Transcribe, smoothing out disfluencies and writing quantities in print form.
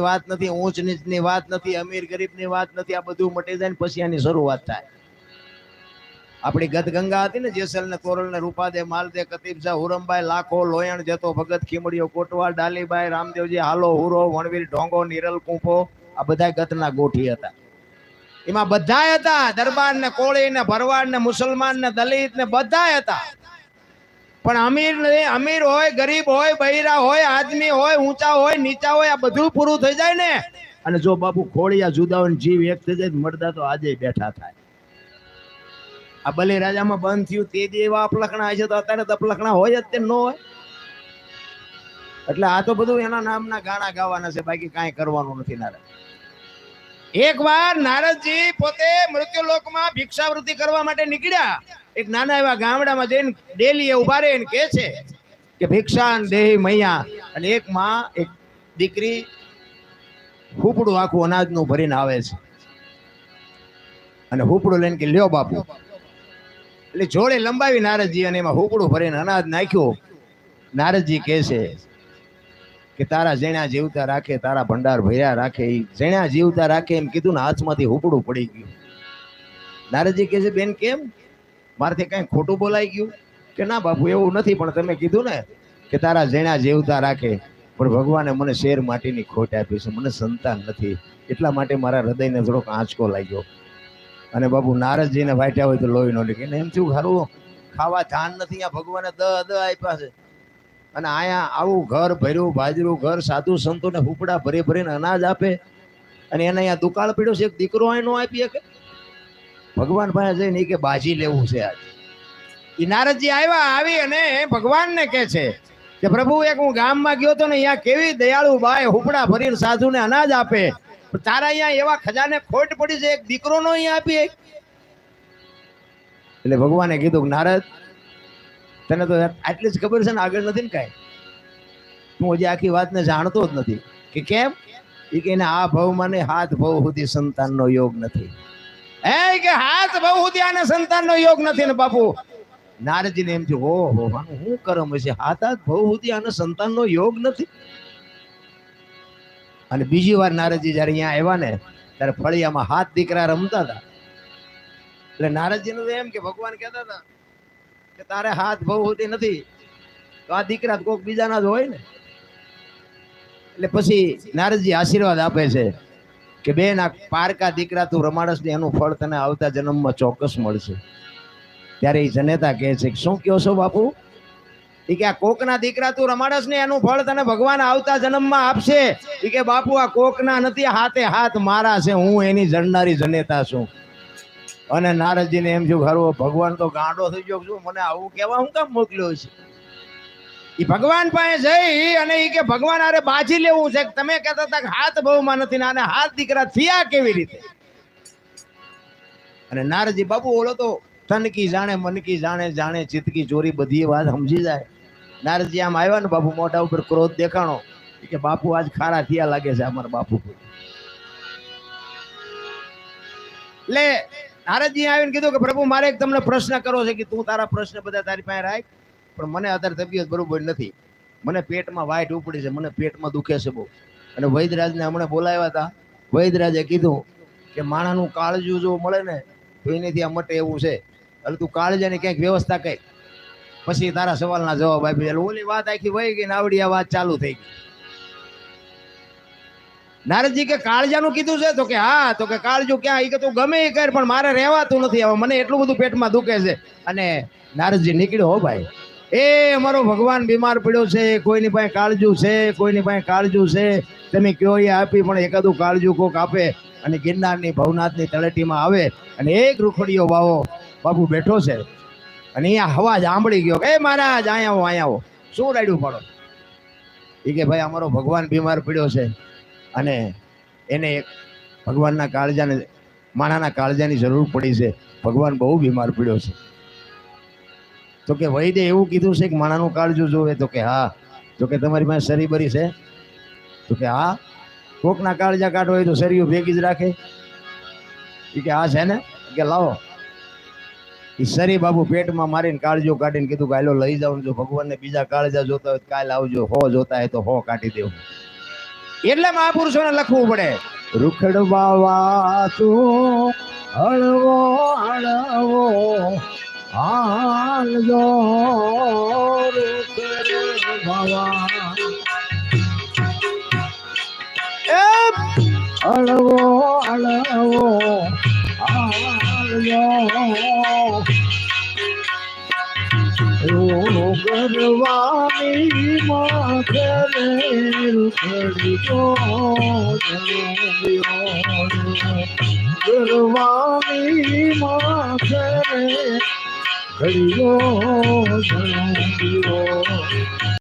વાત નથી, ઊંચ નીચની વાત નથી, અમીર ગરીબની વાત નથી. આ બધું મટી જાય ને પછી આની શરૂઆત થાય. આપણી ગત ગંગા હતી ને, જેસલ ને તોરલ ને રૂપાદે માલદે કતીબજા હુરમભાઈ લાખો લોયણ જતો ભગત ખીમડીઓ કોટવાલ ડાલીભાઈ રામદેવજી હાલો હુરો વણવીર ઢોંગો નિરલ કુંભો, આ બધા ગતના ગોઠી હતા. એમાં બધા હતા, દરબાર ને કોળી ને ભરવાડ ને મુસલમાન ને દલિત ને બધા હતા. પણ અમીર હોય, ગરીબ હોય, બૈરા હોય, આદમી હોય, ઊંચા હોય, નીચા હોય, આ બધું પૂરું થઈ જાય ને. અને જો બાપુ ખોળિયા જુદા હોય, જીવ એક થઈ જાય, મરદા તો આજે બેઠા થાય. આ બલિરાજામાં બંધ થયું તે દી એવા અપલખણા છે, તો અત્યારે તો અપલખણા હોય જ તે ન હોય. એટલે આ તો બધું એના નામના ગાણા ગાવાના છે, બાકી કાંઈ કરવાનું નથી. નારદ એક વાર નારદજી પોતે મૃત્યુલોકમાં ભિક્ષાવૃત્તિ કરવા માટે નીકળ્યા. એક નાના એવા ગામડામાં જઈને ડેલીએ ઉભા રહીને કહે છે કે ભિક્ષાન દેહી મૈયા. અને એક માં એક દીકરી હુપડું આખું અનાજનું ભરીને આવે છે, અને હુપડું લઈને કે લ્યો બાપુ. એટલે જોડે લંબાવી નારદજી અને એમાં હુપડું ભરીને અનાજ નાખ્યું. નારદજી કહે છે કે તારા જેણા જીવતા રાખે, તારા ભંડાર ભર્યા રાખે. એ જેણા જીવતા રાખે એમ કીધું ને, હાથમાંથી હુપડું પડી ગયું. નારદજી કહે છે બેન કેમ, મારાથી કઈ ખોટું બોલાઈ ગયું? કે ના બાપુ એવું નથી, પણ તમે કીધું ને કે તારા જેણા જીવતા રાખે, પણ ભગવાને મને શેર માટીની ખોટ આપી છે, મને સંતાન નથી, એટલા માટે મારા હૃદયને થોડોક આંચકો લાગ્યો. અને બાપુ નારદજીને વાટ્યા હોય તો લોહી નો લીધે. એમ થયું ખારું ખાવા ધાન નથી, આ ભગવાને દ આપ્યા છે. અને આયા આવું ઘર ભર્યું બાજરું ઘર, સાધુ સંતોને હુપડા ભરી ભરીને અનાજ આપે, અને એને અહીંયા દુકાળ પીડ્યો છે. એક દીકરો અહીં નો આપી શકે? ભગવાન પાસે જઈને કે બાજી લેવું છે આજ. એ નારદજી આવી અને ભગવાનને કહે છે કે પ્રભુ, એક હું ગામમાં ગયો તો ને, અહીંયા કેવી દયાળુ બાઈ હુપડા ભરીને સાધુને અનાજ આપે, તારા અહીંયા એવા ખજાને ખોટ પડી છે, એક દીકરો નો અહીંયા આપી. એટલે ભગવાને કીધું નારદ, તને તો આટલી જ ખબર છે ને, આગળ નથી ને કાંઈ? તું હજી આખી વાતને જાણતો જ નથી. કે કેમ? એ કે આ ભવમાં ને હાથ ભવ સુધી સંતાનનો યોગ નથી. કે હાથ ભવ સુધી આને સંતાનનો યોગ નથી ને બાપુ. નારદજીને એમ થયું, ઓહો આનું શું કરમ હશે, હાથ ભવ સુધી આને સંતાનનો યોગ નથી. અને બીજી વાર નારદજી જયારે અહીંયા આવ્યા ને, ત્યારે ફળિયામાં 7 દીકરા રમતા હતા. એટલે નારદજીનું એમ કે ભગવાન કહેતા હતા કે તારે હાથ ભવ હોતી નથી, તો આ દીકરા કોઈક બીજાના જ હોય ને. એટલે પછી નારદજી આશીર્વાદ આપે છે કે બેન, આ પારકા દીકરા તું રમાડસ ને, એનું ફળ તને આવતા જન્મમાં ચોક્કસ મળશે. ત્યારે એ જનેતા કહે છે કે શું કહો છો બાપુ? એ કે આ કોકના દીકરા તું રમાડસ ને, એનું ફળ તને ભગવાન આવતા જન્મમાં આપશે. એ કે બાપુ આ કોકના નથી, હાથે હાથ મારા છે, હું એની જણનારી જનેતા છું. અને નારદજીને એમ થયું ખરું ભગવાન તો ગાંડો થઈ ગયો, શું મને આવું કેવા હું કામ મોકલ્યો છે? એ ભગવાન પાસે જઈ અને એ કે ભગવાન અરે બાજી લેવું છે. તમે કહેતા હતા કે હાથ બહુમાં નથી ને, આને હાથ દીકરા થયા કેવી રીતે? અને નારદજી બાપુ ઓલો તો તન કી જાણે મન કી જાણે, જાણે ચિત્ત કી ચોરી, બધી વાત સમજી જાય. નારદજી આમ આવ્યા ને બાપુ, મોઢા ઉપર ક્રોધ દેખાણો કે બાપુ આજ ખારા થયા લાગે છે અમારા બાપુ. એટલે નારદજી આવીને કીધું કે પ્રભુ, મારે એક તમને પ્રશ્ન કરવો છે. કે તું તારા પ્રશ્ન બધા તારી પાસે રાખ, પણ મને અત્યારે તબિયત બરોબર નથી, મને પેટમાં વાઈટ ઉપડી છે, મને પેટમાં દુખે છે બહુ. અને વૈદરાજને હમણાં બોલાવ્યા હતા. વૈદરાજે કીધું કે માણાનું કાળજું જો મળે ને તો એનેથી આ મટે એવું છે, એટલે તું કાળજાની ક્યાંક વ્યવસ્થા કર. પછી તારા સવાલના જવાબ આપી. એટલે ઓલી વાત આખી વહી ગઈ ને આવડી આ વાત ચાલુ થઈ ગઈ. નારદજી કે કાળજાનું કીધું છે? તો કે હા. તો કે કાળજું ક્યાં? એ કે તું ગમે એ કર, પણ મારે રહેવાતું નથી, હવે મને એટલું બધું પેટમાં દુખે છે. અને નારદજી નીકળ્યો. હો ભાઈ, એ અમારો ભગવાન બીમાર પડ્યો છે, કોઈની પાસે કાળજું છે, કોઈની પાસે કાળજું છે, તમે કયો એ આપી, પણ એકાદું કાળજું કોક આપે. અને ગિરનારની ભવનાથની તળેટીમાં આવે અને એક રૂખડીયો બાપુ બેઠો છે. અને અહીંયા હવા સાંભળી ગયો, એ મહારાજ અહીંયા આવો, અહીંયા આવો, શું રાડ્યું પાડો? એ કે ભાઈ અમારો ભગવાન બીમાર પડ્યો છે, અને એને ભગવાનના કાળજાને, માણાના કાળજાની જરૂર પડી છે, ભગવાન બહુ બીમાર પડ્યો છે. તો કે વૈદ્ય એવું કીધું છે કે માણાનું કાળજું જોવે? તો કે હા. તો કે તમારી પાસે શરી બરી છે? તો કે હા. કોકના કાળજા કાઢો હોય તો શરીર ભેગી જ રાખે. એ કે હા છે ને. કે લાવો. એ શરી બાબુ પેટમાં મારીને કાળજો કાઢીને કીધું કે હાલો લઈ જાવ, જો ભગવાનને બીજા કાળજા જોતા હોય કાલ આવજો, 100 જોતા હોય તો 100 કાઢી દેવું. એટલે મહાપુરુષોને લખવું પડે. રૂખડવા વાતું હળવો હળવો હાલજો રૂખડવા એ હળવો હળવો હાલજો ગરવાની માથે રૂખડજો ગરવાની માથે ઘડીઓ